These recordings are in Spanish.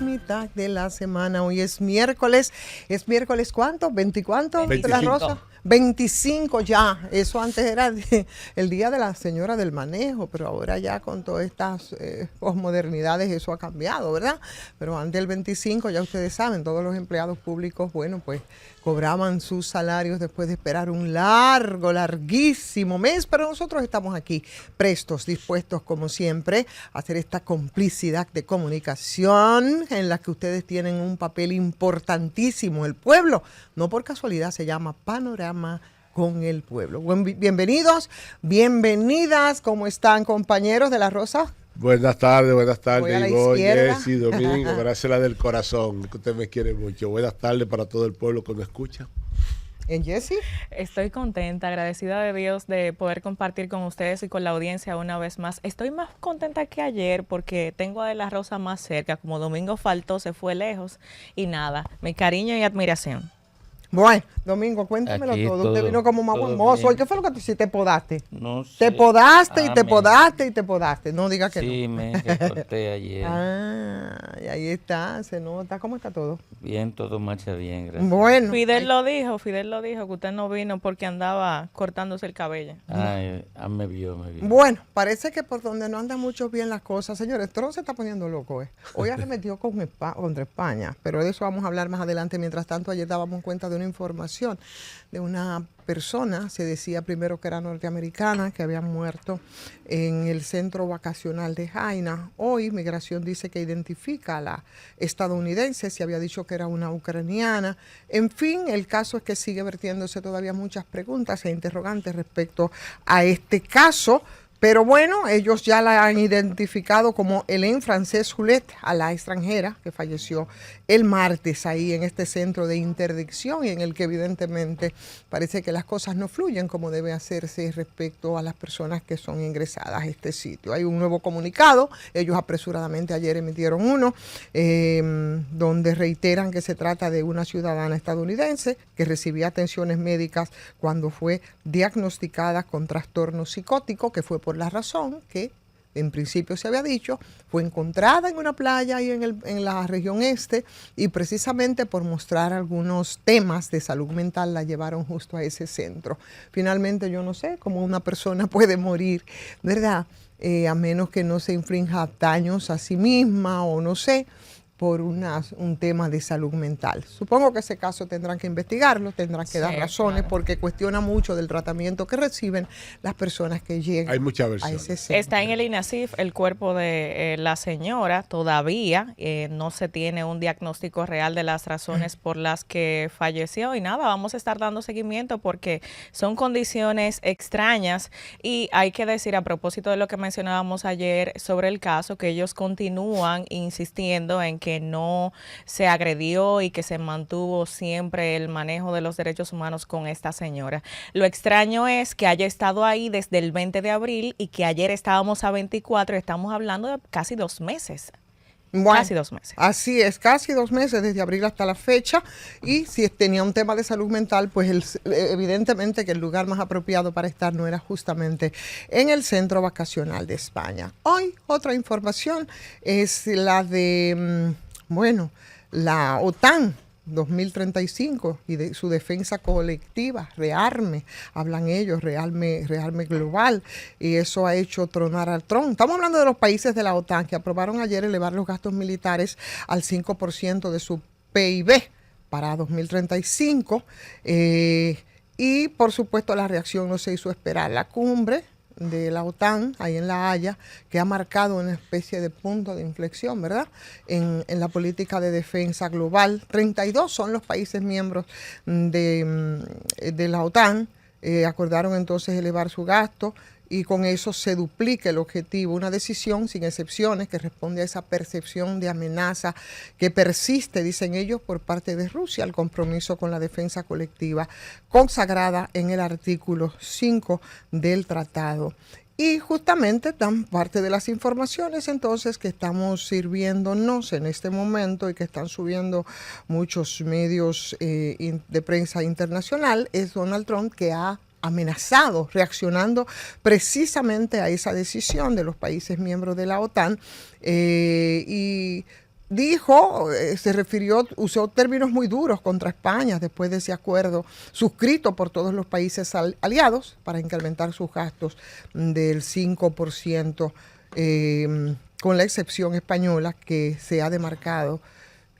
mitad de la semana. Hoy es miércoles. ¿Es miércoles cuánto? ¿20 cuánto? 25. ¿La Rosa? 25 ya. Eso antes era el día de la señora del manejo, pero ahora ya con todas estas posmodernidades eso ha cambiado, ¿verdad? Pero antes del 25, ya ustedes saben, todos los empleados públicos, bueno, pues cobraban sus salarios después de esperar un larguísimo mes, pero nosotros estamos aquí prestos, dispuestos como siempre a hacer esta complicidad de comunicación en la que ustedes tienen un papel importantísimo. El pueblo, no por casualidad, se llama Panorama con el Pueblo. Bienvenidos, bienvenidas, ¿cómo están, compañeros de La Rosa? Buenas tardes, Voy a la Ivonne, izquierda. Jessy, Domingo, gracias la del corazón, que usted me quiere mucho. Buenas tardes para todo el pueblo que nos escucha. ¿En Jessy? Estoy contenta, agradecida de Dios de poder compartir con ustedes y con la audiencia una vez más. Estoy más contenta que ayer porque tengo a De La Rosa más cerca. Como Domingo faltó, se fue lejos y nada, mi cariño y admiración. Bueno, Domingo, cuéntamelo Aquí todo. Usted vino como más todo hermoso. bien. ¿Y qué fue lo que tú hiciste? ¿Te podaste? No sé. Te podaste y te Amén. podaste y te podaste. No diga que Sí, no. me reporté ayer. Ah, y ahí está, se nota. ¿Cómo está todo? Bien, todo marcha bien, gracias. Bueno. Fidel lo dijo que usted no vino porque andaba cortándose el cabello. Ay, me vio. Bueno, parece que por donde no andan mucho bien las cosas, señores, Trump se está poniendo loco, ¿eh? Hoy arremetió contra España, pero de eso vamos a hablar más adelante. Mientras tanto, ayer dábamos cuenta de una información de una persona, se decía primero que era norteamericana, que había muerto en el centro vacacional de Jaina. Hoy Migración dice que identifica a la estadounidense, se había dicho que era una ucraniana. En fin, el caso es que sigue vertiéndose todavía muchas preguntas e interrogantes respecto a este caso. Pero bueno, ellos ya la han identificado como Hélène Frances Hulet, a la extranjera que falleció el martes ahí en este centro de interdicción y en el que evidentemente parece que las cosas no fluyen como debe hacerse respecto a las personas que son ingresadas a este sitio. Hay un nuevo comunicado, ellos apresuradamente ayer emitieron uno, donde reiteran que se trata de una ciudadana estadounidense que recibía atenciones médicas cuando fue diagnosticada con trastorno psicótico, que fue por la razón que en principio se había dicho, fue encontrada en una playa ahí en la región este y precisamente por mostrar algunos temas de salud mental la llevaron justo a ese centro. Finalmente yo no sé cómo una persona puede morir, ¿verdad? A menos que no se infrinja daños a sí misma o no sé, por un tema de salud mental. Supongo que ese caso tendrán que investigarlo, tendrán que dar razones, claro, porque cuestiona mucho del tratamiento que reciben las personas que llegan. Hay muchas a versiones. ese centro. Está en el INASIF el cuerpo de la señora, todavía no se tiene un diagnóstico real de las razones por las que falleció y nada, vamos a estar dando seguimiento porque son condiciones extrañas y hay que decir a propósito de lo que mencionábamos ayer sobre el caso que ellos continúan insistiendo en que no se agredió y que se mantuvo siempre el manejo de los derechos humanos con esta señora. Lo extraño es que haya estado ahí desde el 20 de abril y que ayer estábamos a 24 y estamos hablando de casi 2 meses. Bueno, casi 2 meses. Así es, casi 2 meses desde abril hasta la fecha y si tenía un tema de salud mental, pues evidentemente que el lugar más apropiado para estar no era justamente en el centro vacacional de España. Hoy otra información es la de, la OTAN 2035 y de su defensa colectiva, rearme, hablan ellos, rearme global, y eso ha hecho tronar al Trump. Estamos hablando de los países de la OTAN que aprobaron ayer elevar los gastos militares al 5% de su PIB para 2035 y por supuesto la reacción no se hizo esperar. La cumbre de la OTAN, ahí en La Haya, que ha marcado una especie de punto de inflexión, ¿verdad?, en la política de defensa global. 32 son los países miembros de la OTAN, acordaron entonces elevar su gasto y con eso se duplica el objetivo, una decisión sin excepciones que responde a esa percepción de amenaza que persiste, dicen ellos, por parte de Rusia, al compromiso con la defensa colectiva consagrada en el artículo 5 del tratado. Y justamente dan parte de las informaciones entonces que estamos sirviéndonos en este momento y que están subiendo muchos medios de prensa internacional, es Donald Trump, que ha amenazado, reaccionando precisamente a esa decisión de los países miembros de la OTAN y dijo, se refirió, usó términos muy duros contra España después de ese acuerdo suscrito por todos los países aliados para incrementar sus gastos del 5%, con la excepción española que se ha demarcado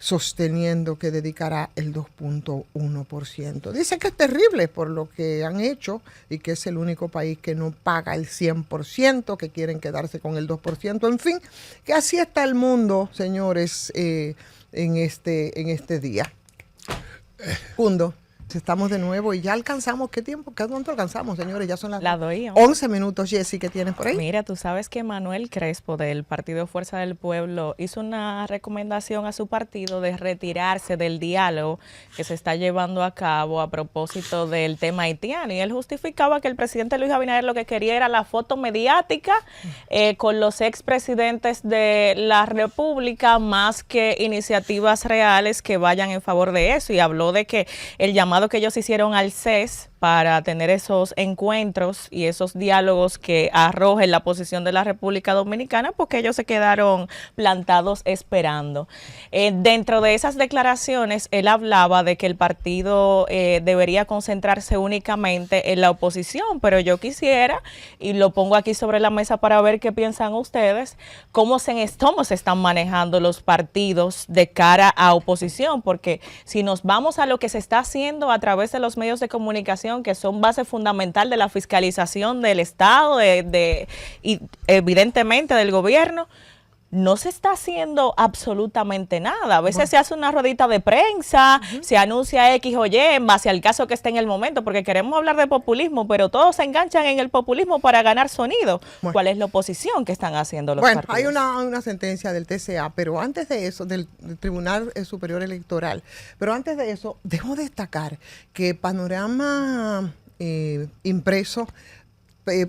sosteniendo que dedicará el 2.1%. Dice que es terrible por lo que han hecho y que es el único país que no paga el 100%, que quieren quedarse con el 2%. En fin, que así está el mundo, señores, en este día. Segundo, estamos de nuevo y ya alcanzamos, ¿qué tiempo? ¿Cuánto alcanzamos, señores? Ya son las 11 minutos, Jessy, ¿qué tienes por ahí? Mira, tú sabes que Manuel Crespo del Partido Fuerza del Pueblo hizo una recomendación a su partido de retirarse del diálogo que se está llevando a cabo a propósito del tema haitiano, y él justificaba que el presidente Luis Abinader lo que quería era la foto mediática con los expresidentes de la República más que iniciativas reales que vayan en favor de eso, y habló de que el llamado que ellos hicieron al CES para tener esos encuentros y esos diálogos que arrojen la posición de la República Dominicana, porque ellos se quedaron plantados esperando. Dentro de esas declaraciones, él hablaba de que el partido debería concentrarse únicamente en la oposición, pero yo quisiera, y lo pongo aquí sobre la mesa para ver qué piensan ustedes, cómo se están manejando los partidos de cara a oposición, porque si nos vamos a lo que se está haciendo a través de los medios de comunicación, que son base fundamental de la fiscalización del Estado y evidentemente del gobierno, no se está haciendo absolutamente nada. A veces se hace una rodita de prensa, se anuncia X o Y en base al caso que esté en el momento, porque queremos hablar de populismo, pero todos se enganchan en el populismo para ganar sonido. ¿Cuál es la oposición que están haciendo los partidos? Hay una sentencia del TCA, pero antes de eso, del Tribunal Superior Electoral, pero antes de eso, debo destacar que Panorama Impreso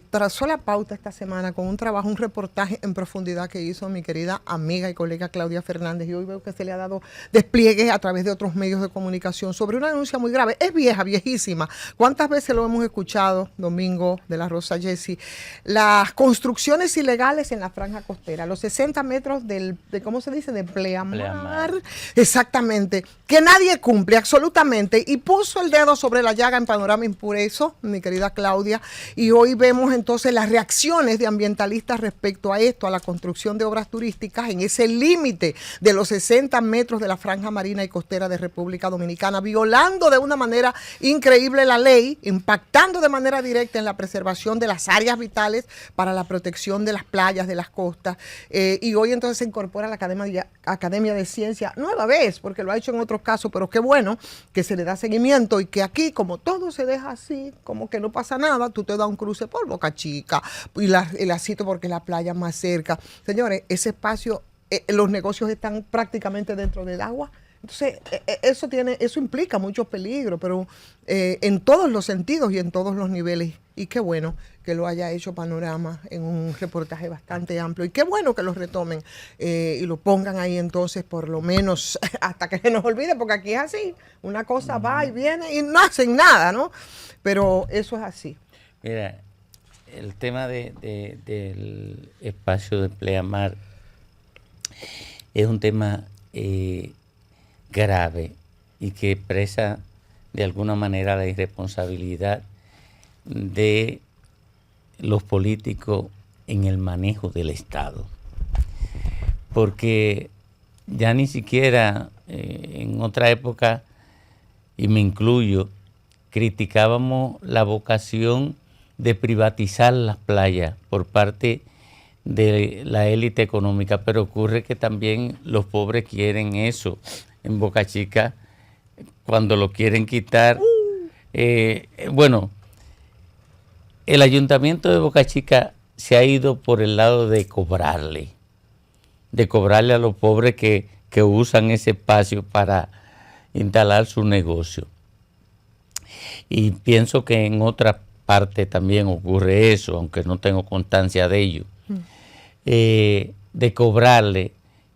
trazó la pauta esta semana con un trabajo, un reportaje en profundidad que hizo mi querida amiga y colega Claudia Fernández, y hoy veo que se le ha dado despliegue a través de otros medios de comunicación sobre una denuncia muy grave. Es vieja, viejísima. ¿Cuántas veces lo hemos escuchado, Domingo de la Rosa, Jessy? Las construcciones ilegales en la franja costera, los 60 metros de ¿cómo se dice? De pleamar. Exactamente. Que nadie cumple, absolutamente. Y puso el dedo sobre la llaga en Panorama Impreso, mi querida Claudia, y hoy vemos entonces las reacciones de ambientalistas respecto a esto, a la construcción de obras turísticas en ese límite de los 60 metros de la franja marina y costera de República Dominicana, violando de una manera increíble la ley, impactando de manera directa en la preservación de las áreas vitales para la protección de las playas, de las costas. Y hoy entonces se incorpora la Academia de Ciencia, nueva vez, porque lo ha hecho en otros casos, pero qué bueno que se le da seguimiento y que aquí, como todo se deja así, como que no pasa nada, tú te das un cruce por Boca Chica y la cito porque la playa más cerca. Señores, ese espacio, los negocios están prácticamente dentro del agua. Entonces, eso implica muchos peligros, pero en todos los sentidos y en todos los niveles. Y qué bueno que lo haya hecho Panorama en un reportaje bastante amplio. Y qué bueno que lo retomen y lo pongan ahí entonces, por lo menos hasta que se nos olvide, porque aquí es así. Una cosa va y viene y no hacen nada, ¿no? Pero eso es así. Mira, el tema del espacio de pleamar es un tema grave y que expresa de alguna manera la irresponsabilidad de los políticos en el manejo del Estado. Porque ya ni siquiera en otra época, y me incluyo, criticábamos la vocación de privatizar las playas por parte de la élite económica, pero ocurre que también los pobres quieren eso. En Boca Chica, cuando lo quieren quitar, bueno, el ayuntamiento de Boca Chica se ha ido por el lado de cobrarle a los pobres que usan ese espacio para instalar su negocio. Y pienso que en otras parte también ocurre eso, aunque no tengo constancia de ello, de cobrarle,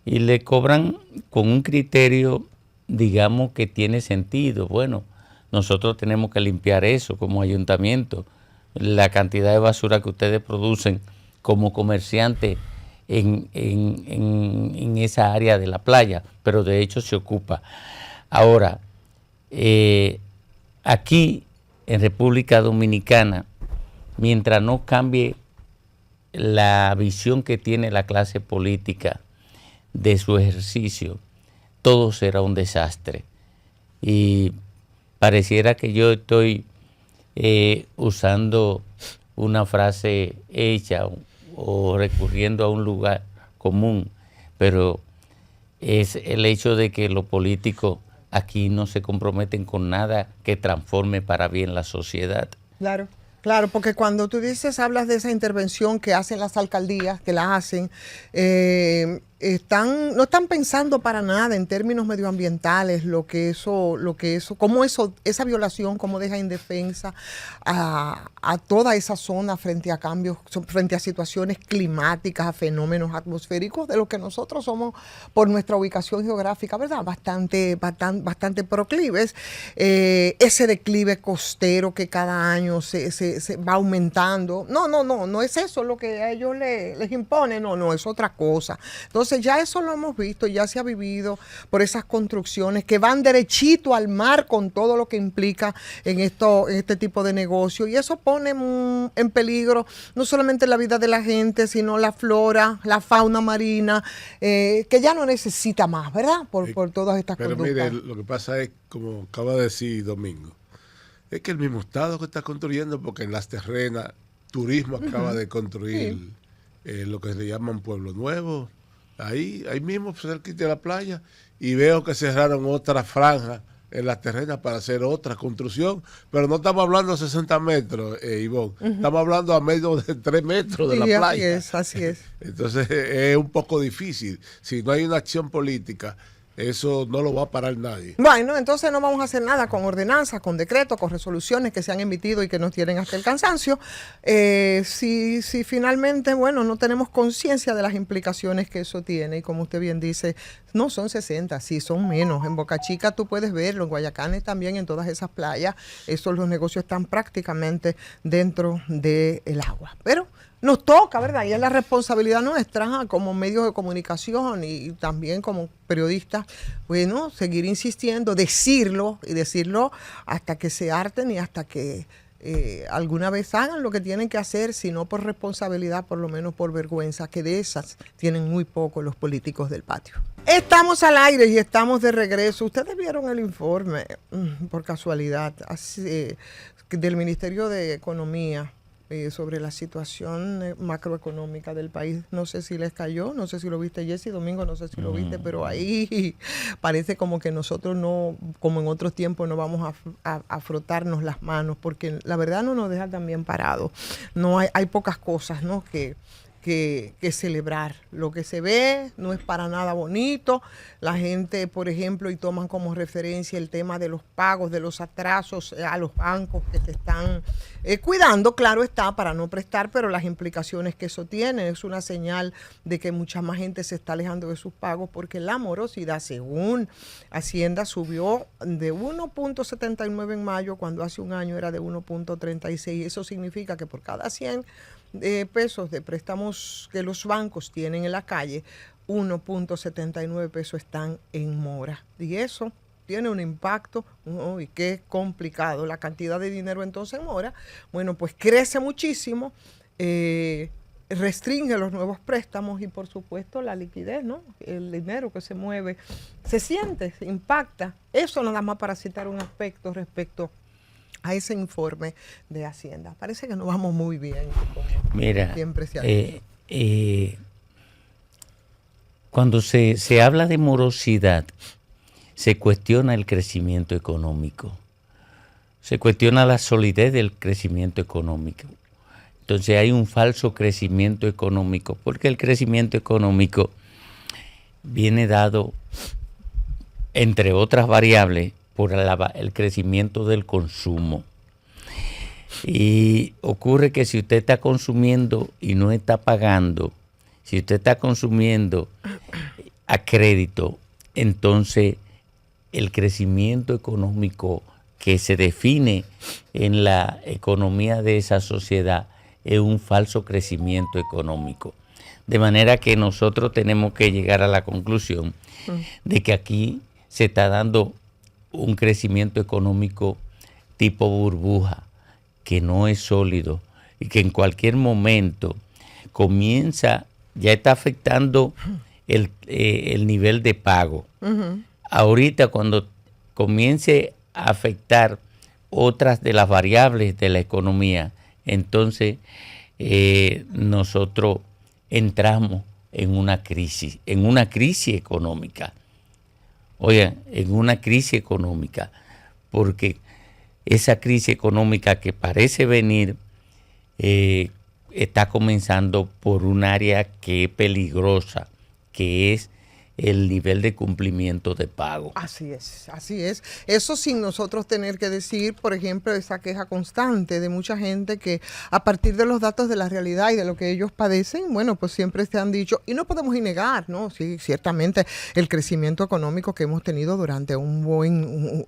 y le cobran con un criterio, digamos, que tiene sentido. Bueno, nosotros tenemos que limpiar eso como ayuntamiento. La cantidad de basura que ustedes producen como comerciantes en esa área de la playa, pero de hecho se ocupa. Ahora, aquí en República Dominicana, mientras no cambie la visión que tiene la clase política de su ejercicio, todo será un desastre. Y pareciera que yo estoy usando una frase hecha o recurriendo a un lugar común, pero es el hecho de que los políticos aquí no se comprometen con nada que transforme para bien la sociedad. Claro. Claro, porque cuando tú dices, hablas de esa intervención que hacen las alcaldías, que la hacen, no están pensando para nada en términos medioambientales esa violación, cómo deja indefensa a toda esa zona frente a cambios, frente a situaciones climáticas, a fenómenos atmosféricos, de los que nosotros somos, por nuestra ubicación geográfica, ¿verdad? Bastante proclives. Ese declive costero que cada año se va aumentando. No es eso lo que a ellos les impone, no, es otra cosa. Entonces ya eso lo hemos visto, ya se ha vivido por esas construcciones que van derechito al mar con todo lo que implica en este tipo de negocio, y eso pone en peligro no solamente la vida de la gente, sino la flora, la fauna marina, que ya no necesita más, ¿verdad? Por todas estas conductas. Pero mire, lo que pasa es, como acaba de decir Domingo, es que el mismo Estado que está construyendo, porque en Las Terrenas, Turismo acaba de construir lo que se llaman Pueblo Nuevo, ahí mismo cerquita de la playa, y veo que cerraron otra franja en Las Terrenas para hacer otra construcción, pero no estamos hablando de 60 metros, Ivonne, estamos hablando a menos de 3 metros de la playa. Así es. Entonces es un poco difícil. Si no hay una acción política, eso no lo va a parar nadie. Bueno, entonces no vamos a hacer nada con ordenanzas, con decretos, con resoluciones que se han emitido y que nos tienen hasta el cansancio. Si finalmente, no tenemos conciencia de las implicaciones que eso tiene, y como usted bien dice, no son 60, sí son menos. En Boca Chica tú puedes verlo, en Guayacanes también, en todas esas playas, los negocios están prácticamente dentro del agua. Pero nos toca, ¿verdad? Y es la responsabilidad nuestra como medios de comunicación y también como periodistas, seguir insistiendo, decirlo hasta que se harten y hasta que alguna vez hagan lo que tienen que hacer, si no por responsabilidad, por lo menos por vergüenza, que de esas tienen muy poco los políticos del patio. Estamos al aire y estamos de regreso. Ustedes vieron el informe, por casualidad, del Ministerio de Economía, sobre la situación macroeconómica del país. No sé si les cayó, no sé si lo viste, Jesse, Domingo, no sé si lo viste, pero ahí parece como que nosotros no, como en otros tiempos, no vamos a frotarnos las manos, porque la verdad no nos deja tan bien parados. No hay pocas cosas, ¿no?, que celebrar. Lo que se ve no es para nada bonito. La gente, por ejemplo, y toman como referencia el tema de los pagos, de los atrasos a los bancos que se están cuidando, claro está, para no prestar, pero las implicaciones que eso tiene es una señal de que mucha más gente se está alejando de sus pagos, porque la morosidad, según Hacienda, subió de 1.79 en mayo, cuando hace un año era de 1.36. Eso significa que por cada 100 pesos de préstamos que los bancos tienen en la calle, 1.79 pesos están en mora. Y eso tiene un impacto, y qué complicado. La cantidad de dinero entonces en mora, pues crece muchísimo, restringe los nuevos préstamos y por supuesto la liquidez, ¿no? El dinero que se mueve, se siente, se impacta. Eso nada más para citar un aspecto respecto a ese informe de Hacienda. Parece que no vamos muy bien. Mira, siempre se ha dicho. Cuando se habla de morosidad, se cuestiona el crecimiento económico, se cuestiona la solidez del crecimiento económico. Entonces hay un falso crecimiento económico, porque el crecimiento económico viene dado, entre otras variables, por el crecimiento del consumo. Y ocurre que si usted está consumiendo y no está pagando, si usted está consumiendo a crédito, entonces el crecimiento económico que se define en la economía de esa sociedad es un falso crecimiento económico. De manera que nosotros tenemos que llegar a la conclusión de que aquí se está dando un crecimiento económico tipo burbuja, que no es sólido y que en cualquier momento comienza, ya está afectando el nivel de pago. Ahorita cuando comience a afectar otras de las variables de la economía, entonces nosotros entramos en una crisis económica. Oigan, en una crisis económica, porque esa crisis económica que parece venir está comenzando por un área que es peligrosa, que es el nivel de cumplimiento de pago. Así es, así es. Eso sin nosotros tener que decir, por ejemplo, esa queja constante de mucha gente que a partir de los datos de la realidad y de lo que ellos padecen, bueno, pues siempre se han dicho, y no podemos negar, ¿no? Sí, ciertamente el crecimiento económico que hemos tenido durante en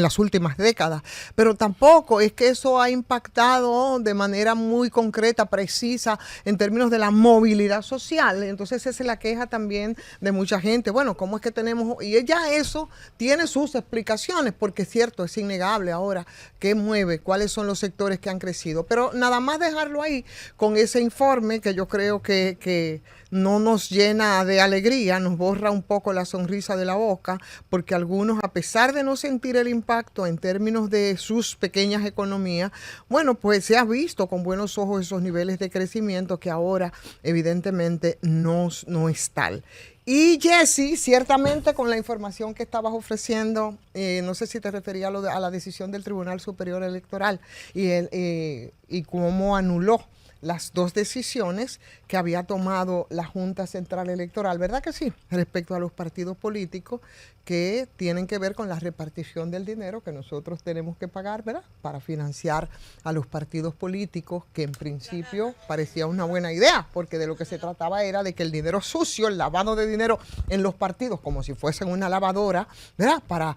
las últimas décadas, pero tampoco es que eso ha impactado de manera muy concreta, precisa, en términos de la movilidad social. Entonces esa es la queja también de mucha gente. Bueno, ¿cómo es que tenemos? Y ya eso tiene sus explicaciones, porque es cierto, es innegable ahora qué mueve, cuáles son los sectores que han crecido. Pero nada más dejarlo ahí con ese informe que yo creo que no nos llena de alegría, nos borra un poco la sonrisa de la boca, porque algunos, a pesar de no sentir el impacto en términos de sus pequeñas economías, bueno, pues se ha visto con buenos ojos esos niveles de crecimiento que ahora evidentemente no es tal. Y Jessy, ciertamente con la información que estabas ofreciendo, no sé si te refería a la decisión del Tribunal Superior Electoral y cómo anuló las dos decisiones que había tomado la Junta Central Electoral, ¿verdad que sí? Respecto a los partidos políticos que tienen que ver con la repartición del dinero que nosotros tenemos que pagar, ¿verdad? Para financiar a los partidos políticos, que en principio parecía una buena idea, porque de lo que se trataba era de que el dinero sucio, el lavado de dinero en los partidos, como si fuesen una lavadora, ¿verdad? Para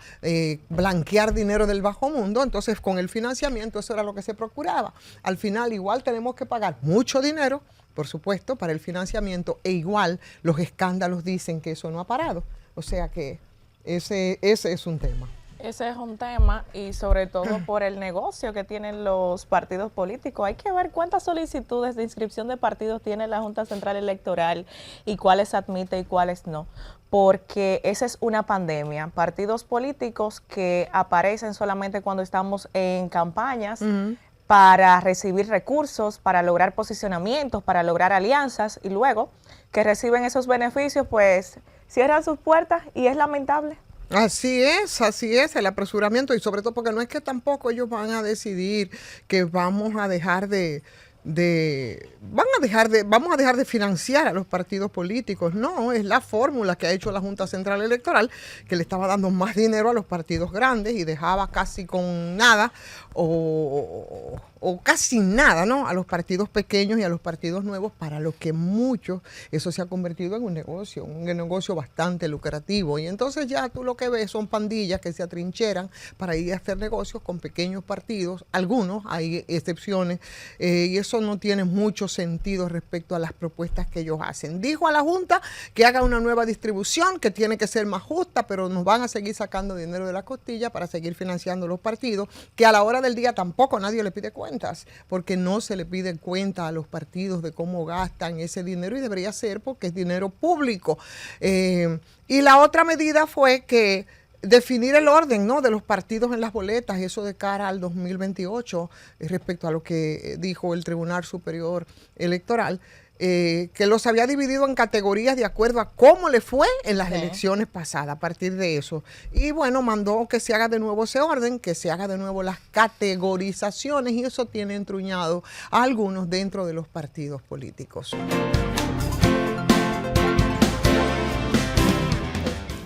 blanquear dinero del bajo mundo. Entonces, con el financiamiento, eso era lo que se procuraba. Al final, igual tenemos que pagar mucho dinero, por supuesto, para el financiamiento, e igual los escándalos dicen que eso no ha parado. O sea que ese es un tema. Ese es un tema, y sobre todo por el negocio que tienen los partidos políticos. Hay que ver cuántas solicitudes de inscripción de partidos tiene la Junta Central Electoral y cuáles admite y cuáles no, porque esa es una pandemia. Partidos políticos que aparecen solamente cuando estamos en campañas, para recibir recursos, para lograr posicionamientos, para lograr alianzas, y luego que reciben esos beneficios, pues cierran sus puertas, y es lamentable. Así es, el apresuramiento, y sobre todo porque no es que tampoco ellos van a decidir que vamos a dejar de financiar a los partidos políticos. No, es la fórmula que ha hecho la Junta Central Electoral, que le estaba dando más dinero a los partidos grandes y dejaba casi con nada o casi nada, ¿no?, a los partidos pequeños y a los partidos nuevos, para los que muchos eso se ha convertido en un negocio bastante lucrativo. Y entonces ya tú lo que ves son pandillas que se atrincheran para ir a hacer negocios con pequeños partidos. Algunos, hay excepciones, y eso no tiene mucho sentido respecto a las propuestas que ellos hacen. Dijo a la Junta que haga una nueva distribución, que tiene que ser más justa, pero nos van a seguir sacando dinero de la costilla para seguir financiando los partidos, que a la hora del día tampoco nadie le pide cuentas, porque no se le pide cuenta a los partidos de cómo gastan ese dinero, y debería ser porque es dinero público. Y la otra medida fue que definir el orden, ¿no?, de los partidos en las boletas, eso de cara al 2028, respecto a lo que dijo el Tribunal Superior Electoral, que los había dividido en categorías de acuerdo a cómo le fue en las elecciones pasadas, a partir de eso. Y bueno, mandó que se haga de nuevo ese orden, que se haga de nuevo las categorizaciones, y eso tiene entruñado a algunos dentro de los partidos políticos.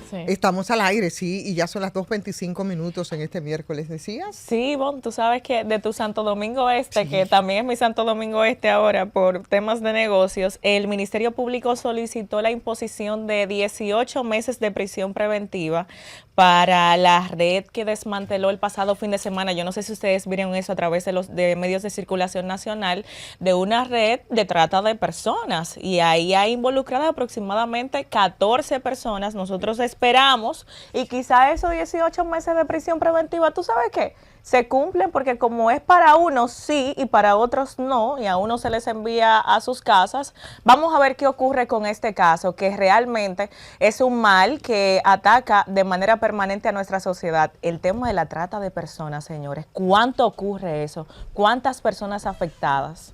Sí. Estamos al aire, sí, y ya son las 2:25 en este miércoles, ¿decías? Sí, Bon, tú sabes que de tu Santo Domingo Este, que también es mi Santo Domingo Este ahora por temas de negocios, el Ministerio Público solicitó la imposición de 18 meses de prisión preventiva para la red que desmanteló el pasado fin de semana. Yo no sé si ustedes vieron eso a través de los medios de circulación nacional, de una red de trata de personas, y ahí hay involucradas aproximadamente 14 personas. Nosotros esperamos y quizá esos 18 meses de prisión preventiva, ¿tú sabes qué? Se cumplen, porque como es para unos sí y para otros no, y a unos se les envía a sus casas, vamos a ver qué ocurre con este caso, que realmente es un mal que ataca de manera permanente a nuestra sociedad. El tema de la trata de personas, señores, ¿cuánto ocurre eso? ¿Cuántas personas afectadas?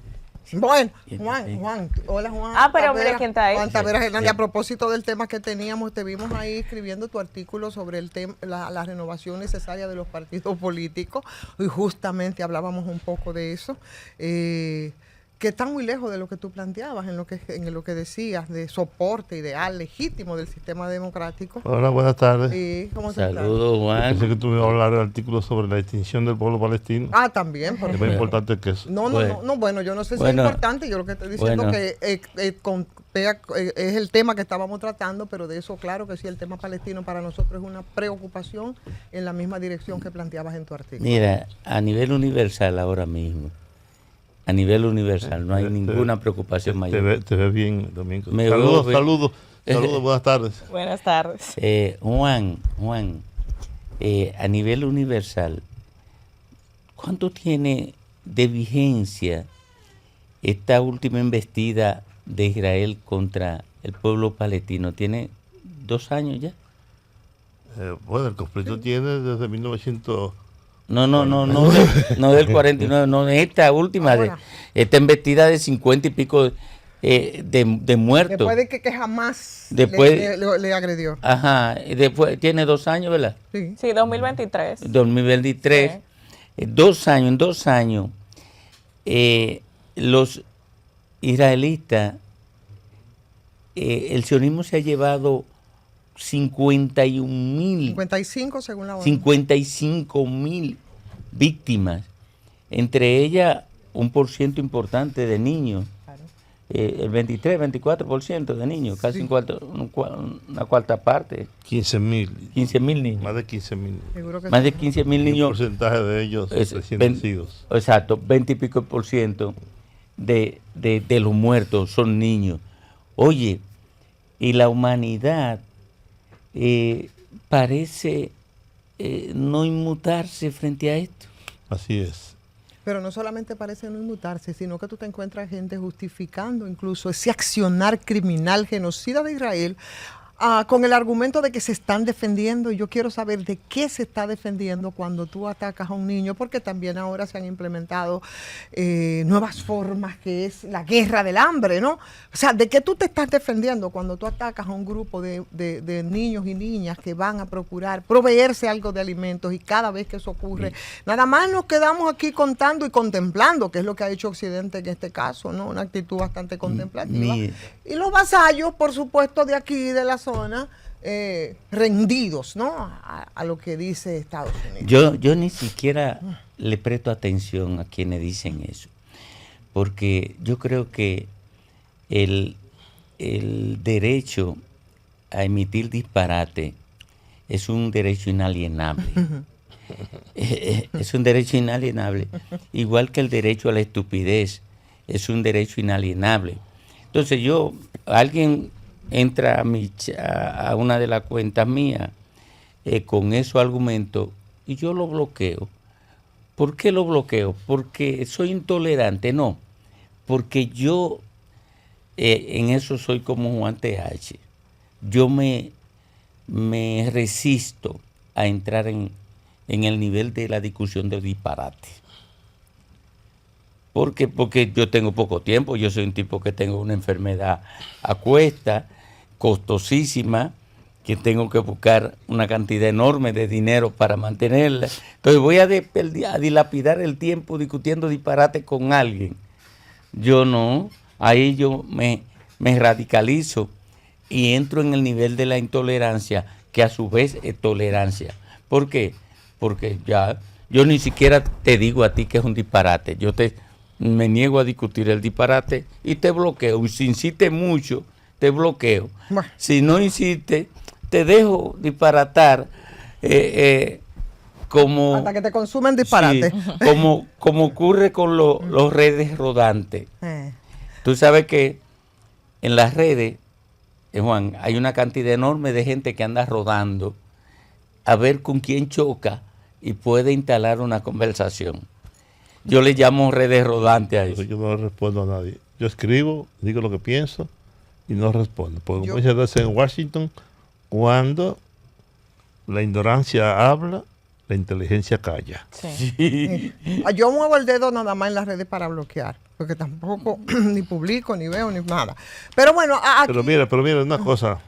Bueno, Juan, hola Juan. Pero mire quién está ahí. Juan Taveras Hernández, a propósito del tema que teníamos, te vimos ahí escribiendo tu artículo sobre el tema, la renovación necesaria de los partidos políticos, y justamente hablábamos un poco de eso, que está muy lejos de lo que tú planteabas, en lo que decías, de soporte ideal, legítimo del sistema democrático. Hola, buenas tardes. ¿Cómo Saludos, Juan. Pensé que tú ibas a hablar del artículo sobre la extinción del pueblo palestino. También. Es más importante que eso. Bueno, yo no sé si es importante, yo lo que estoy diciendo que es el tema que estábamos tratando, pero de eso, claro que sí, el tema palestino para nosotros es una preocupación en la misma dirección que planteabas en tu artículo. Mira, a nivel universal ahora mismo, no hay ninguna preocupación mayor. Te ves bien, Domingo. Saludos, buenas tardes. Buenas tardes. Juan, a nivel universal, ¿cuánto tiene de vigencia esta última embestida de Israel contra el pueblo palestino? ¿Tiene 2 años ya? Bueno, el conflicto tiene desde 1900... No del 49, no de esta última, esta embestida de 50 y pico de muertos. Después de que jamás le agredió. Ajá, después tiene 2 años, ¿verdad? Sí, 2023. 2023, sí. 2 años, en 2 años, los israelitas, el sionismo se ha llevado 55 según la ONU. 55.000 víctimas, entre ellas un % importante de niños, claro. El 23-24% de niños, casi una cuarta parte. 15.000 niños. Más de 15.000. Más de 15.000 niños. El porcentaje de ellos recién nacidos. Exacto, 20 y pico % de los muertos son niños. Oye, y la humanidad parece no inmutarse frente a esto. Así es. Pero no solamente parece no inmutarse, sino que tú te encuentras gente justificando incluso ese accionar criminal genocida de Israel con el argumento de que se están defendiendo. Y yo quiero saber de qué se está defendiendo cuando tú atacas a un niño, porque también ahora se han implementado nuevas formas, que es la guerra del hambre, ¿no? O sea, ¿de qué tú te estás defendiendo cuando tú atacas a un grupo de niños y niñas que van a procurar proveerse algo de alimentos? Y cada vez que eso ocurre, nada más nos quedamos aquí contando y contemplando, que es lo que ha hecho Occidente en este caso, ¿no? Una actitud bastante contemplativa. Y los vasallos, por supuesto, de aquí, de la zona, rendidos, ¿no? A lo que dice Estados Unidos. Yo ni siquiera le presto atención a quienes dicen eso, porque yo creo que el derecho a emitir disparate es un derecho inalienable. Es un derecho inalienable, igual que el derecho a la estupidez es un derecho inalienable. Entonces alguien entra a una de las cuentas mías con esos argumentos y yo lo bloqueo. ¿Por qué lo bloqueo? ¿Porque soy intolerante? No, porque yo en eso soy como Juan TH. Yo me resisto a entrar en el nivel de la discusión de disparate. ¿Por qué? Porque yo tengo poco tiempo, yo soy un tipo que tengo una enfermedad a cuesta, costosísima, que tengo que buscar una cantidad enorme de dinero para mantenerla. Entonces voy a dilapidar el tiempo discutiendo disparate con alguien. Yo no, ahí yo me radicalizo y entro en el nivel de la intolerancia que a su vez es tolerancia. ¿Por qué? Porque ya yo ni siquiera te digo a ti que es un disparate. Me niego a discutir el disparate y te bloqueo. Si insistes mucho, te bloqueo. Bueno. Si no insistes, te dejo disparatar como... Hasta que te consumen disparate. Sí, como ocurre con los redes rodantes. Tú sabes que en las redes, Juan, hay una cantidad enorme de gente que anda rodando a ver con quién choca y puede instalar una conversación. Yo le llamo redes rodantes a eso. Yo no respondo a nadie. Yo escribo, digo lo que pienso y no respondo. Porque muchas veces en Washington, cuando la ignorancia habla, la inteligencia calla. Sí. Yo muevo el dedo nada más en las redes para bloquear, porque tampoco ni publico, ni veo, ni nada. Pero bueno, aquí... Pero mira, una cosa.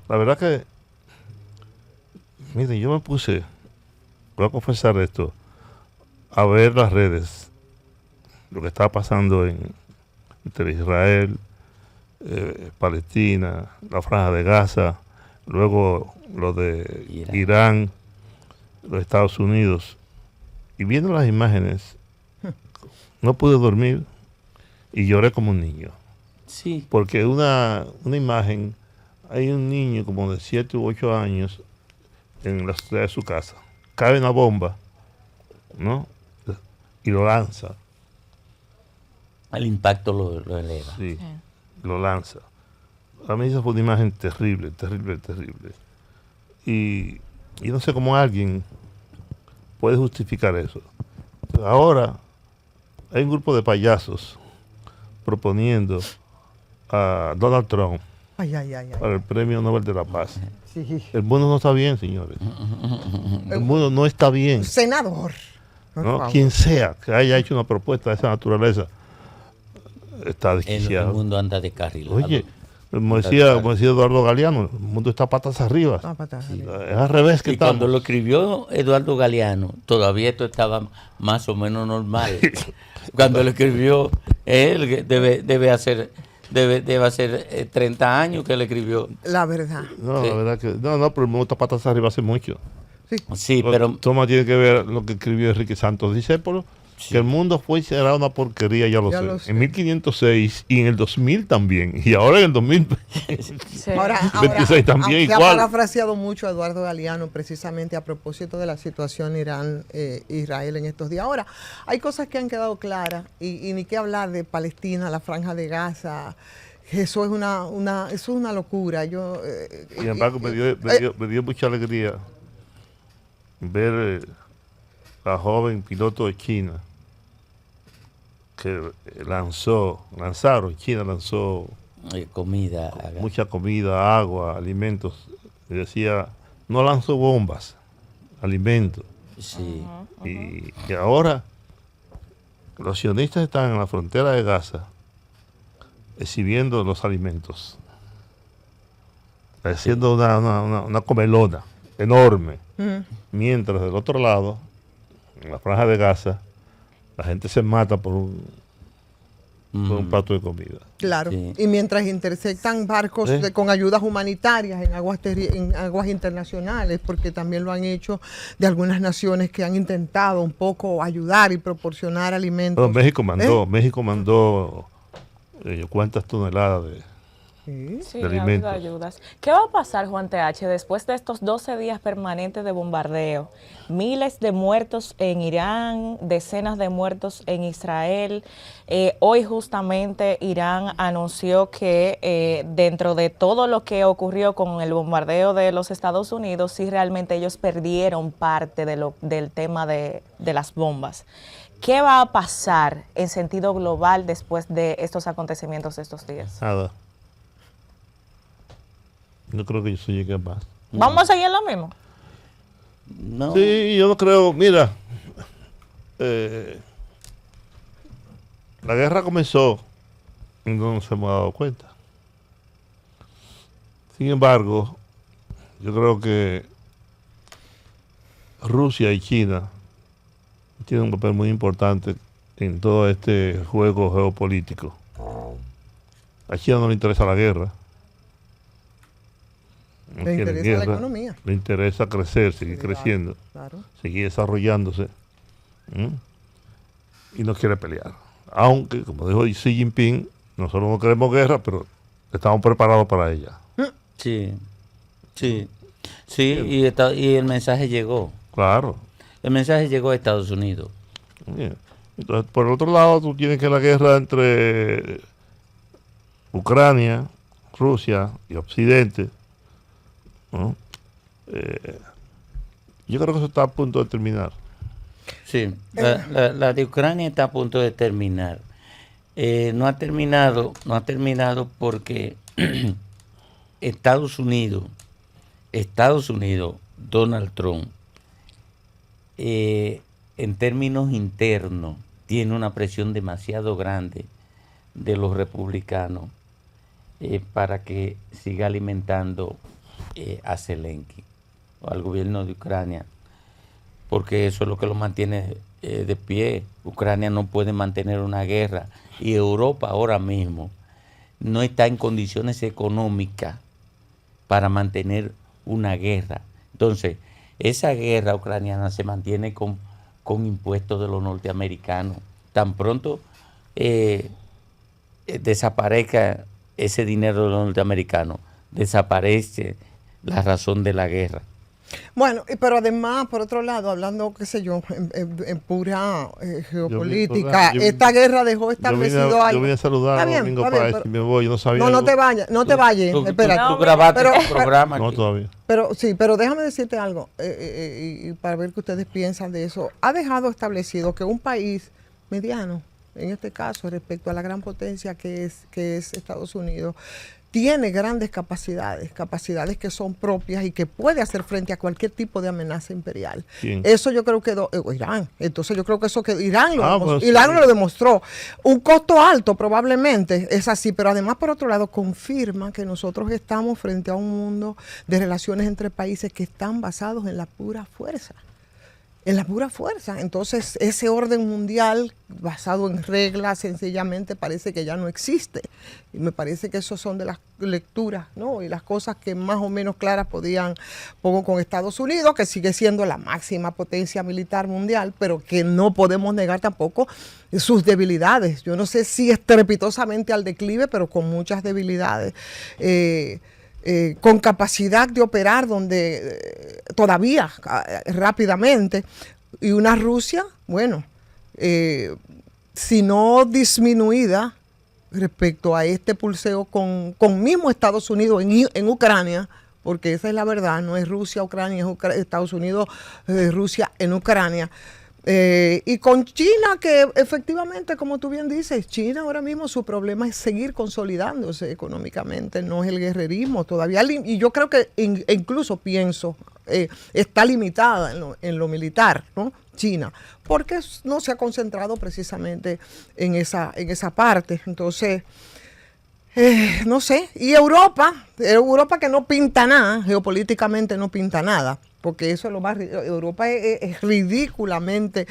La verdad que, miren, yo me puse, voy a confesar esto, a ver las redes, lo que está pasando entre Israel, Palestina, la Franja de Gaza, luego lo de Irán, los Estados Unidos, y viendo las imágenes, no pude dormir y lloré como un niño. Sí. Porque una imagen, hay un niño como de 7 u 8 años en la ciudad de su casa, cae una bomba, ¿no? Y lo lanza. El impacto lo eleva. Sí, lo lanza. A mí esa fue una imagen terrible, terrible, terrible. Y no sé cómo alguien puede justificar eso. Ahora hay un grupo de payasos proponiendo a Donald Trump para el Premio Nobel de la Paz. Sí. El mundo no está bien, señores. El mundo no está bien. Senador. ¿No? Quien sea que haya hecho una propuesta de esa naturaleza está desquiciado. El mundo anda descarrilado. Oye, como decía Eduardo Galeano, el mundo está patas arriba. Es al revés que y estamos. cuando lo escribió Eduardo Galeano, todavía esto estaba más o menos normal. Cuando lo escribió él, debe hacer 30 años que le escribió. La verdad. No, Sí. la verdad que no, pero el mundo está patas arriba hace mucho. Sí, pero Toma tiene que ver lo que escribió Enrique Santos Discépolo, que el mundo fue y será una porquería, ya lo sé. En 1506 y en el 2000 también. Y ahora en el 2026 Ahora, también aunque igual. ha parafraseado mucho a Eduardo Galeano precisamente a propósito de la situación Irán-Israel en estos días. Ahora, hay cosas que han quedado claras y ni qué hablar de Palestina, la Franja de Gaza. Eso es una locura. Sin embargo, me dio mucha alegría ver la joven piloto de China que China lanzó comida, mucha comida, agua, alimentos. Y decía, no lanzó bombas, alimentos. Sí. Y ahora los sionistas están en la frontera de Gaza exhibiendo los alimentos, haciendo una comelona enorme. Mientras del otro lado, en la Franja de Gaza, la gente se mata por un plato de comida. Claro, y mientras interceptan barcos con ayudas humanitarias en aguas internacionales, porque también lo han hecho de algunas naciones que han intentado un poco ayudar y proporcionar alimentos. Bueno, México mandó ¿cuántas toneladas Sí, de alimentos? ayudas. ¿Qué va a pasar, Juan TH, después de estos 12 días permanentes de bombardeo? Miles de muertos en Irán, decenas de muertos en Israel. Hoy justamente Irán anunció que dentro de todo lo que ocurrió con el bombardeo de los Estados Unidos, sí realmente ellos perdieron parte del tema de las bombas. ¿Qué va a pasar en sentido global después de estos acontecimientos de estos días? Nada. No creo que yo soy capaz. ¿Vamos a seguir lo mismo? No. Sí, yo no creo. Mira, la guerra comenzó y no nos hemos dado cuenta. Sin embargo, yo creo que Rusia y China tienen un papel muy importante en todo este juego geopolítico. A China no le interesa la guerra. no Le quiere interesa la guerra, economía. le interesa crecer, seguir Claro, creciendo, claro. seguir desarrollándose, ¿m? Y no quiere pelear. Aunque, como dijo Xi Jinping, nosotros no queremos guerra, pero estamos preparados para ella. Sí, sí, sí, y el mensaje llegó. Claro. El mensaje llegó a Estados Unidos. Bien. Entonces, por el otro lado, tú tienes que la guerra entre Ucrania, Rusia y Occidente, ¿no? Yo creo que eso está a punto de terminar. Sí, la de Ucrania está a punto de terminar. No ha terminado porque Estados Unidos, Donald Trump, en términos internos, tiene una presión demasiado grande de los republicanos para que siga alimentando a Zelensky o al gobierno de Ucrania, porque eso es lo que lo mantiene de pie. Ucrania no puede mantener una guerra y Europa ahora mismo no está en condiciones económicas para mantener una guerra. Entonces, esa guerra ucraniana se mantiene con impuestos de los norteamericanos. Tan pronto desaparezca ese dinero de los norteamericanos, desaparece la razón de la guerra. Bueno, pero además, por otro lado, hablando, qué sé yo, en pura geopolítica, esta guerra dejó establecido algo. Yo vine a saludar a Domingo Páez y me voy, yo no sabía. No te vayas, espera. Tú grabaste tu programa No, aquí. todavía. Pero déjame decirte algo, y para ver qué ustedes piensan de eso. Ha dejado establecido que un país mediano, en este caso, respecto a la gran potencia que es Estados Unidos, tiene grandes capacidades que son propias y que puede hacer frente a cualquier tipo de amenaza imperial. ¿Quién? Eso yo creo que Irán. Entonces yo creo que eso que Irán Pues, Irán lo demostró. Un costo alto probablemente, es así, pero además por otro lado confirma que nosotros estamos frente a un mundo de relaciones entre países que están basados en la pura fuerza. En la pura fuerza. Entonces, ese orden mundial basado en reglas sencillamente parece que ya no existe. Y me parece que eso son de las lecturas, ¿no? Y las cosas que más o menos claras pongo con Estados Unidos, que sigue siendo la máxima potencia militar mundial, pero que no podemos negar tampoco sus debilidades. Yo no sé si estrepitosamente al declive, pero con muchas debilidades. Con capacidad de operar todavía rápidamente, y una Rusia, bueno, si no disminuida respecto a este pulseo con mismo Estados Unidos en Ucrania, porque esa es la verdad, no es Rusia, Ucrania, es Estados Unidos, Rusia en Ucrania. Y con China, que efectivamente, como tú bien dices, China ahora mismo su problema es seguir consolidándose económicamente, no es el guerrerismo todavía. Y yo creo que incluso pienso, está limitada en lo militar, ¿no? China, porque no se ha concentrado precisamente en esa parte. Entonces, no sé. Y Europa que no pinta nada, geopolíticamente no pinta nada, porque eso es lo más. Europa es ridículamente,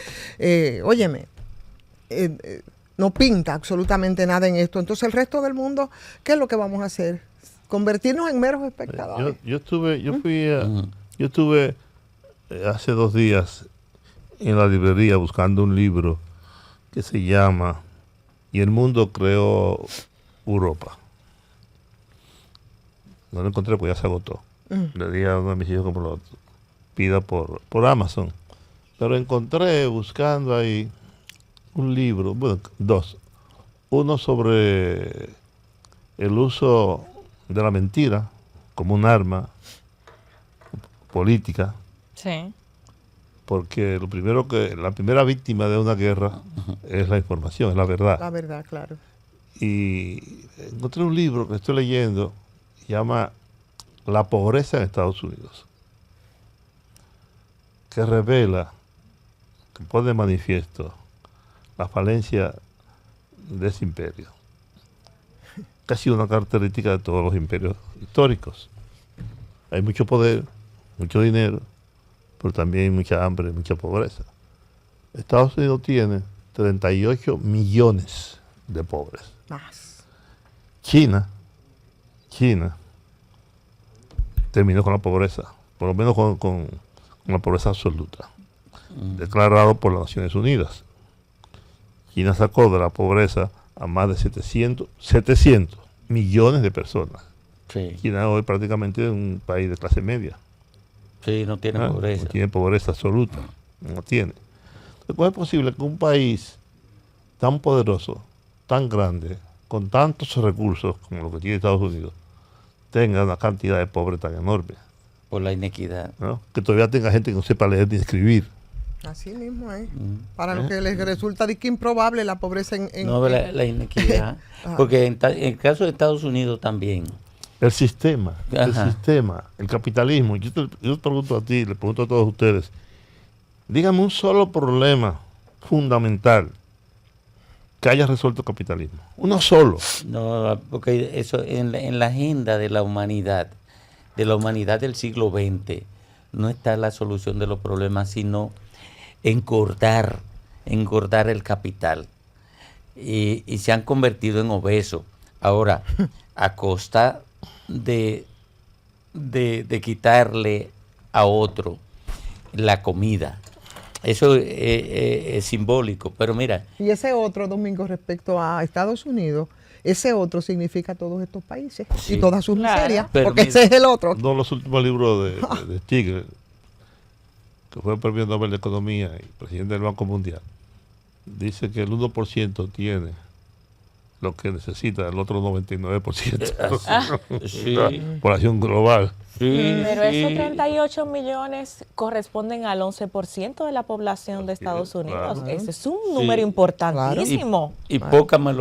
no pinta absolutamente nada en esto. Entonces, el resto del mundo, ¿qué es lo que vamos a hacer? Convertirnos en meros espectadores. Yo estuve hace 2 días en la librería buscando un libro que se llama Y el mundo creó Europa. No lo encontré porque ya se agotó. Le dije a uno de mis hijos que me lo pida por Amazon. Pero encontré buscando ahí un libro, bueno, 2. Uno sobre el uso de la mentira como un arma política. Sí. Porque la primera víctima de una guerra es la información, es la verdad. La verdad, claro. Y encontré un libro que estoy leyendo, se llama La pobreza en Estados Unidos, que revela, que pone de manifiesto la falencia de ese imperio, que ha sido una característica de todos los imperios históricos. Hay mucho poder, mucho dinero, pero también mucha hambre, mucha pobreza. Estados Unidos tiene 38 millones de pobres. Más. China terminó con la pobreza, por lo menos con la pobreza absoluta, declarado por las Naciones Unidas. China sacó de la pobreza a más de 700 millones de personas. Sí, China hoy prácticamente es un país de clase media. sí, no tiene pobreza. No tiene pobreza absoluta, no tiene. Entonces, ¿cómo es posible que un país tan poderoso, tan grande, con tantos recursos como lo que tiene Estados Unidos, tenga una cantidad de pobres tan enorme? Por la inequidad. ¿No? Que todavía tenga gente que no sepa leer ni escribir. Así mismo es. Para lo que les resulta de que improbable la pobreza en No, la inequidad. Porque en el caso de Estados Unidos también. El sistema, Ajá. el capitalismo. Yo te pregunto a ti, le pregunto a todos ustedes, dígame un solo problema fundamental que haya resuelto el capitalismo. Uno solo. No, porque eso en la agenda de la humanidad del siglo XX, no está la solución de los problemas, sino engordar el capital. Y se han convertido en obesos. Ahora, a costa de quitarle a otro la comida. Eso es simbólico, pero mira. Y ese otro, Domingo, respecto a Estados Unidos, ese otro significa todos estos países Sí. y todas sus Claro. miserias, Pero porque mira, ese es el otro. Uno de los últimos libros de Stiglitz, que fue el premio Nobel de Economía y presidente del Banco Mundial, dice que el 1% tiene lo que necesita el otro 99%. Sí. La población global. Sí, Pero sí. esos 38 millones corresponden al 11% de la población de Estados Unidos. Claro. Ese es un número importantísimo. Y poco me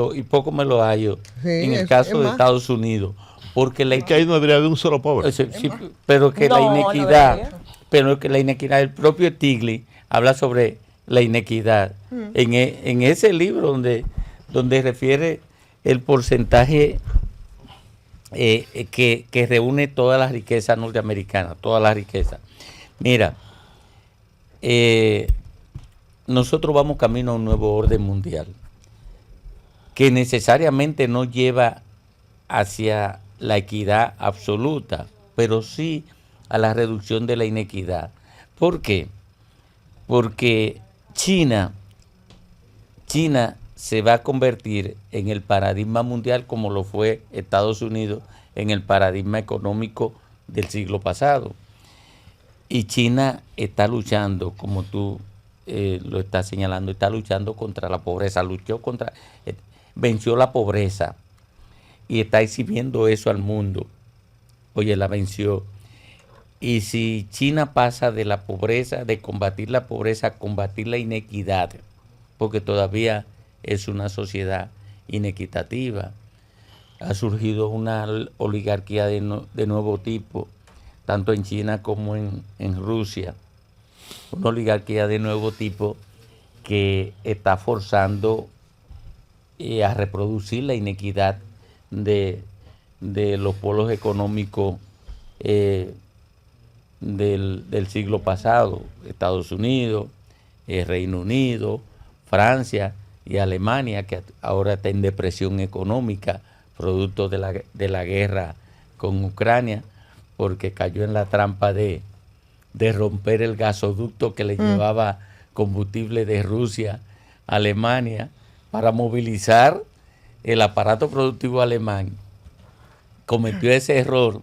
lo hallo Sí, en el es caso de más. Estados Unidos. Porque la Es que ahí no debería haber un solo pobre. Sí, pero que No, la no inequidad, debería. pero que la inequidad, el propio Stiglitz habla sobre la inequidad en ese libro donde refiere el porcentaje que reúne todas las riquezas norteamericanas, todas las riquezas. Mira, nosotros vamos camino a un nuevo orden mundial que necesariamente no lleva hacia la equidad absoluta, pero sí a la reducción de la inequidad. ¿Por qué? Porque China se va a convertir en el paradigma mundial como lo fue Estados Unidos en el paradigma económico del siglo pasado. Y China está luchando, como tú lo estás señalando, está luchando contra la pobreza, venció la pobreza y está exhibiendo eso al mundo. Oye, la venció. Y si China pasa de la pobreza, de combatir la pobreza a combatir la inequidad, porque todavía es una sociedad inequitativa, ha surgido una oligarquía de nuevo tipo, tanto en China como en Rusia, una oligarquía de nuevo tipo que está forzando a reproducir la inequidad de los polos económicos del siglo pasado, Estados Unidos, Reino Unido, Francia y Alemania, que ahora está en depresión económica, producto de la guerra con Ucrania, porque cayó en la trampa de romper el gasoducto que le llevaba combustible de Rusia a Alemania para movilizar el aparato productivo alemán. Cometió ese error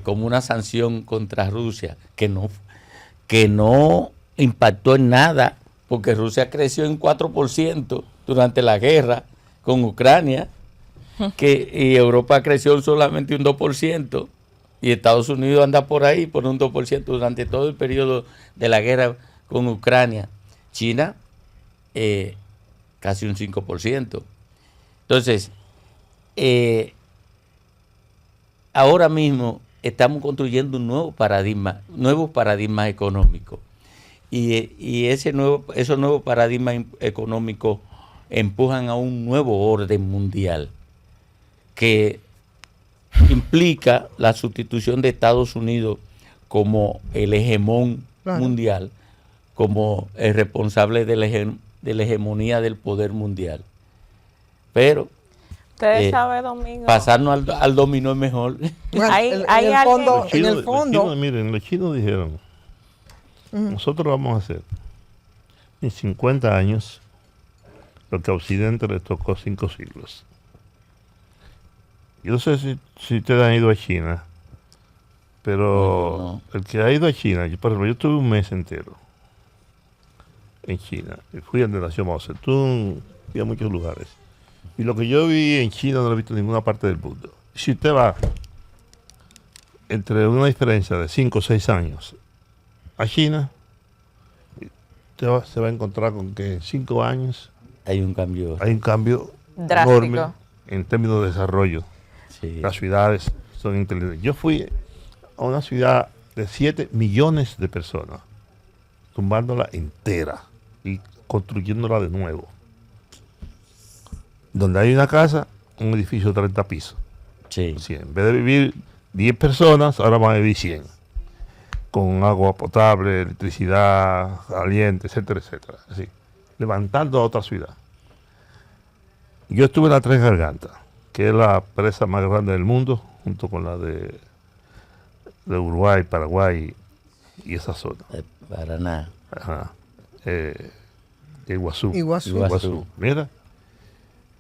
como una sanción contra Rusia, que no impactó en nada, porque Rusia creció en 4% durante la guerra con Ucrania, y Europa creció solamente un 2%, y Estados Unidos anda por ahí por un 2% durante todo el periodo de la guerra con Ucrania. China, casi un 5%. Entonces, ahora mismo estamos construyendo un nuevos paradigmas económicos. Y esos nuevos paradigmas económicos empujan a un nuevo orden mundial que implica la sustitución de Estados Unidos como el hegemón mundial, como el responsable de la hegemonía del poder mundial. Pero Ustedes saben, Domingo. pasarnos al dominó es mejor. Bueno, Hay- en hay el alguien- fondo, en el Los fondo, chinos, miren, los chinos dijeron, nosotros vamos a hacer en 50 años lo que a Occidente le tocó 5 siglos. Yo no sé si ustedes han ido a China, pero No. el que ha ido a China, yo, por ejemplo, yo estuve un mes entero en China. Y fui a donde nació Mao Zedong, fui a muchos lugares. Y lo que yo vi en China no lo he visto en ninguna parte del mundo. Si usted va entre una diferencia de 5 o 6 años a China, se va a encontrar con que en 5 años Hay un cambio. hay un cambio Drástico. enorme en términos de desarrollo. Sí. Las ciudades son inteligentes. Yo fui a una ciudad de 7 millones de personas, tumbándola entera y construyéndola de nuevo. Donde hay una casa, un edificio de 30 pisos. Sí. 100. En vez de vivir 10 personas, ahora van a vivir 100. Con agua potable, electricidad, caliente, etcétera, etcétera. Así, levantando a otra ciudad. Yo estuve en la Tres Gargantas, que es la presa más grande del mundo, junto con la de Uruguay, Paraguay y esa zona. Paraná. Ajá. Iguazú. Iguazú. Iguazú. Mira.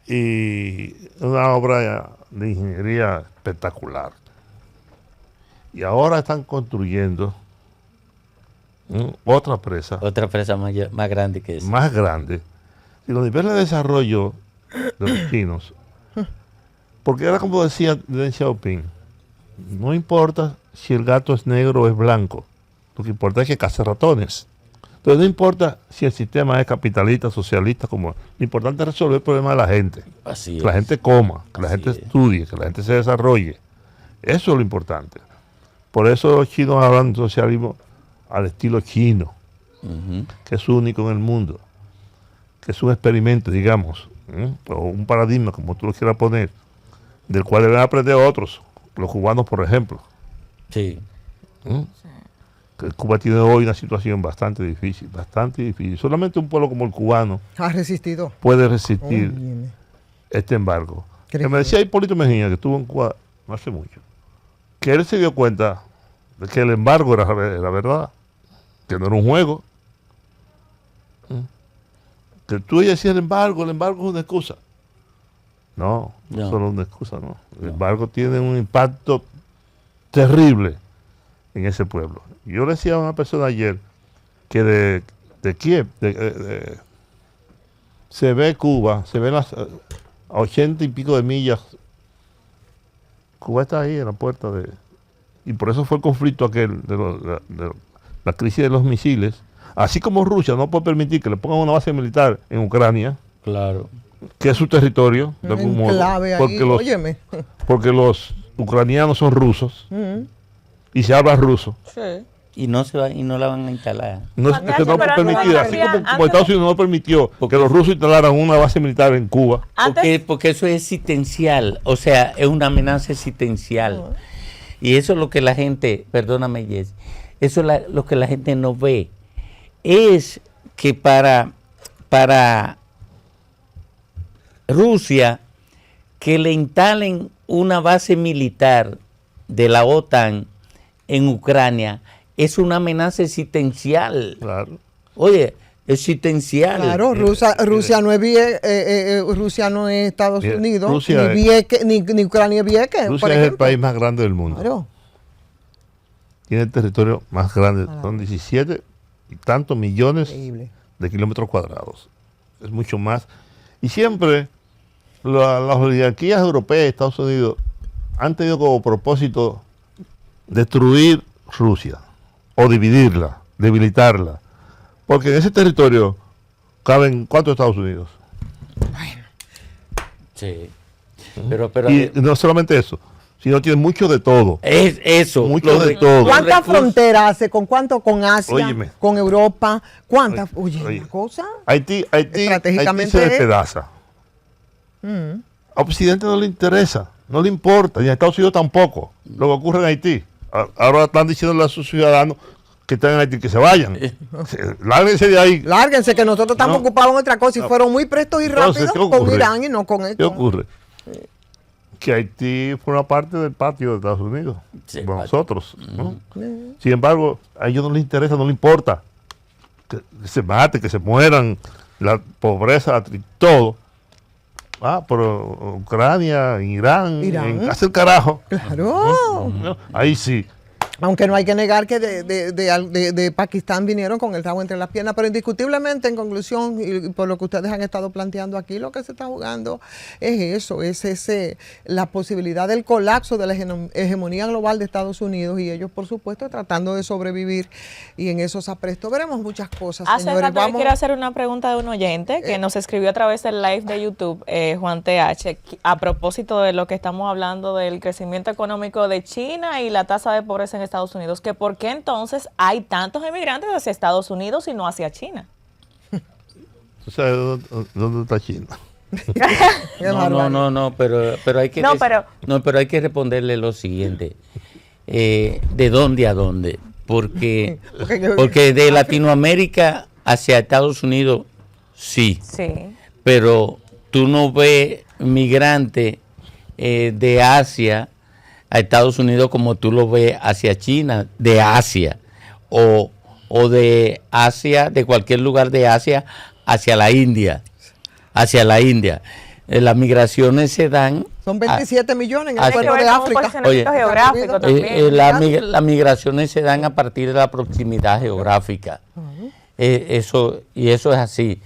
Y una obra de ingeniería espectacular. Y ahora están construyendo otra presa Otra presa más grande que esa. más grande. Y los niveles de desarrollo de los chinos, porque era como decía Deng Xiaoping, no importa si el gato es negro o es blanco, lo que importa es que caza ratones. Entonces no importa si el sistema es capitalista, socialista, como lo importante es resolver el problema de la gente. Así Que la es. gente coma, que la Así gente es. estudie, que la gente se desarrolle. Eso es lo importante. Por eso los chinos hablan de socialismo al estilo chino, Ujú. que es único en el mundo, que es un experimento, digamos, o un paradigma, como tú lo quieras poner, del cual deben aprender otros, los cubanos, por ejemplo. Sí. Que Cuba tiene hoy una situación bastante difícil, bastante difícil. Solamente un pueblo como el cubano ha resistido. puede resistir Óyeme. este embargo. Que Creo me que- decía Hipólito Mejía, que estuvo en Cuba no hace mucho, que él se dio cuenta de que el embargo era verdad, que no era un juego. Que tú decías el embargo es una excusa. No, no No. solo una excusa, no. El embargo tiene un impacto terrible en ese pueblo. Yo le decía a una persona ayer que de Kiev se ve Cuba, se ve a 80 y pico de millas. Cuba está ahí en la puerta de... Y por eso fue el conflicto aquel de la crisis de los misiles. Así como Rusia no puede permitir que le pongan una base militar en Ucrania, Claro. que es su territorio, de algún modo, Enclave ahí, óyeme. porque los ucranianos son rusos y se habla ruso. Sí. Y no la van a instalar. No es Muchachos, que no pero permitir, antes así había- como antes- Estados Unidos no permitió que los rusos instalaran una base militar en Cuba. Antes, Porque eso es existencial. O sea, es una amenaza existencial. Y eso es lo que la gente, perdóname, Jess, eso es lo que la gente no ve. Es que para Rusia, que le instalen una base militar de la OTAN en Ucrania es una amenaza existencial. Claro. Oye, existencial. Claro, Rusia no es Rusia no es Estados Mira, Unidos, Rusia ni Vieques, ni Ucrania es Vieques, Rusia por es el ejemplo. país más grande del mundo. Claro. Tiene el territorio más grande. Son 17 y tantos millones Increíble. de kilómetros cuadrados. Es mucho más. Y siempre las oligarquías europeas, Estados Unidos, han tenido como propósito destruir Rusia o dividirla, debilitarla. Porque en ese territorio caben ¿cuántos Estados Unidos? Sí. Pero Y no solamente eso, sino tiene mucho de todo. es eso. Mucho los de re- todo. los ¿Cuántas recursos- fronteras hace? ¿Con cuánto? ¿Con Asia? Óyeme. ¿Con Europa? ¿Cuántas? Oye, Oye, una cosa. Haití Estratégicamente se es- despedaza. A Occidente no le interesa, no le importa, y a Estados Unidos tampoco. Lo que ocurre en Haití. Ahora están diciéndole a sus ciudadanos que están en Haití que se vayan. Lárguense de ahí. Lárguense, que nosotros estamos No. ocupados en otra cosa y fueron muy prestos y Entonces, rápidos ¿qué con ocurre? Irán y no con ¿Qué esto. ocurre? que Haití forma parte del patio de Estados Unidos, Sí, como patio. nosotros, ¿no? Sin embargo, a ellos no les interesa, no les importa que se maten, que se mueran, la pobreza, todo. Pero Ucrania, Irán, Irán. en casa el carajo. Claro. ¿no? Ahí sí. Aunque no hay que negar que de Pakistán vinieron con el rabo entre las piernas, pero indiscutiblemente, en conclusión, y por lo que ustedes han estado planteando aquí, lo que se está jugando es eso, la posibilidad del colapso de la hegemonía global de Estados Unidos, y ellos, por supuesto, tratando de sobrevivir, y en esos aprestos veremos muchas cosas, Hace señores. rato yo quiero hacer una pregunta de un oyente que nos escribió a través del live de YouTube, Juan TH, a propósito de lo que estamos hablando del crecimiento económico de China y la tasa de pobreza en Estados Unidos, que por qué entonces hay tantos emigrantes hacia Estados Unidos y no hacia China. ¿Tú sabes dónde está China? No, pero hay que pero hay que responderle lo siguiente. ¿De dónde a dónde? Porque de Latinoamérica hacia Estados Unidos sí. Sí. Pero tú no ves migrantes de Asia a Estados Unidos como tú lo ves hacia China, de Asia, o de Asia, de cualquier lugar de Asia, hacia la India. Las migraciones se dan... Son 27 millones en el Así- pueblo de África. Oye, geográfico también. las migraciones se dan a partir de la proximidad geográfica. Eso es así.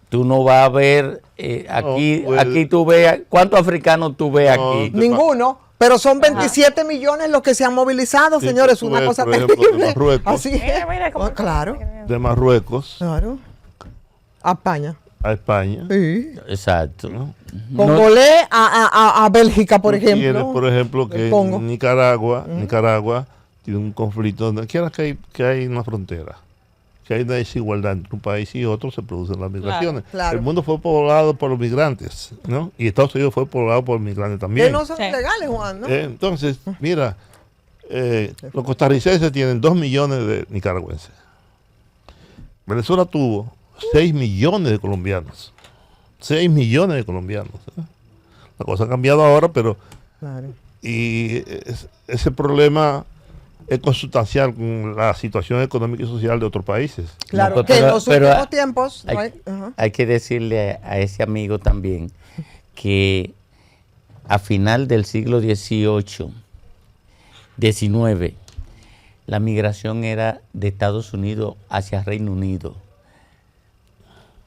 Tú no vas a ver aquí, aquí tú ves, ¿cuántos africanos tú ves aquí? Ninguno, pero son 27 millones los que se han movilizado, Sí, señores, tú una ves, cosa por ejemplo, de terrible. Marruecos. Así es. Mira cómo- Claro, De Marruecos claro. A España. a España. Sí. Exacto. ¿no? Congolé a Bélgica, por Tú tienes, ejemplo. por ejemplo, el que Congo. Nicaragua tiene un conflicto donde quiera que hay una frontera, que hay una desigualdad entre un país y otro, se producen las migraciones. claro. El mundo fue poblado por los migrantes, ¿no? Y Estados Unidos fue poblado por migrantes Que también. no son Sí. ilegales, Juan, ¿no? Entonces, mira, los costarricenses tienen 2 millones de nicaragüenses. Venezuela tuvo 6 millones de colombianos. 6 millones de colombianos. La cosa ha cambiado ahora, pero Claro. ese problema es consustancial con la situación económica y social de otros países. Claro, No, que en los pero últimos tiempos... no hay, ajá. hay que decirle a ese amigo también que a final del siglo XVIII, XIX, la migración era de Estados Unidos hacia Reino Unido.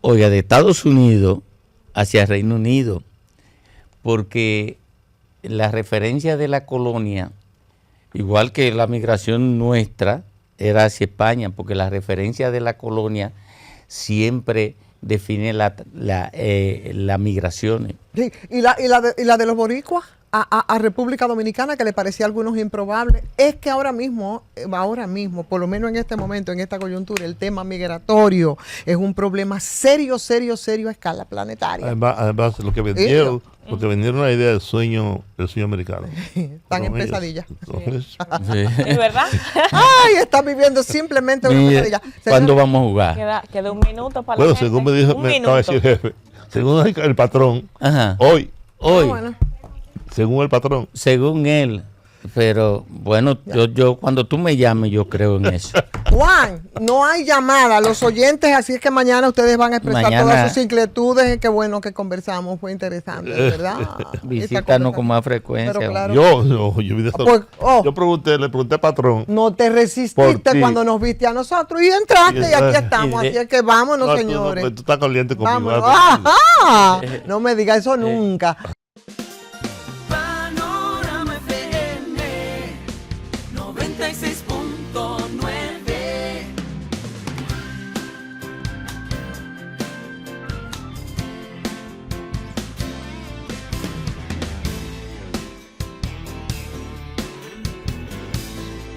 Oiga, de Estados Unidos hacia Reino Unido, porque la referencia de la colonia, igual que la migración nuestra, era hacia España, porque la referencia de la colonia siempre define las migraciones. Sí, y la de los boricuas a República Dominicana, que le parecía a algunos improbable, es que ahora mismo, por lo menos en este momento, en esta coyuntura, el tema migratorio es un problema serio a escala planetaria. Además lo que vendieron la idea del sueño americano. Están en Con ellos. pesadilla. Entonces, ¿Es verdad? Ay, están viviendo simplemente una Mire, pesadilla. ¿cuándo vamos a jugar? Queda un minuto para bueno, la gente. según me dijo, Un me acaba de minuto. decir el jefe, según el patrón, Ajá. hoy, Hoy, Bueno, según el patrón, según él, pero bueno, yo cuando tú me llames, yo creo en eso. Juan, no hay llamada a los oyentes, así es que mañana ustedes van a expresar Mañana- todas sus inquietudes. Qué bueno que conversamos, fue interesante, ¿verdad? Esta Visítanos conversación. con más frecuencia. Pero claro. yo vine a Pues, yo le pregunté al patrón. No te Por resististe ti. cuando nos viste a nosotros y entraste y aquí estamos. Y Así es que vámonos, No, señores. tú estás caliente conmigo. Vámonos. Ajá. No me digas eso nunca.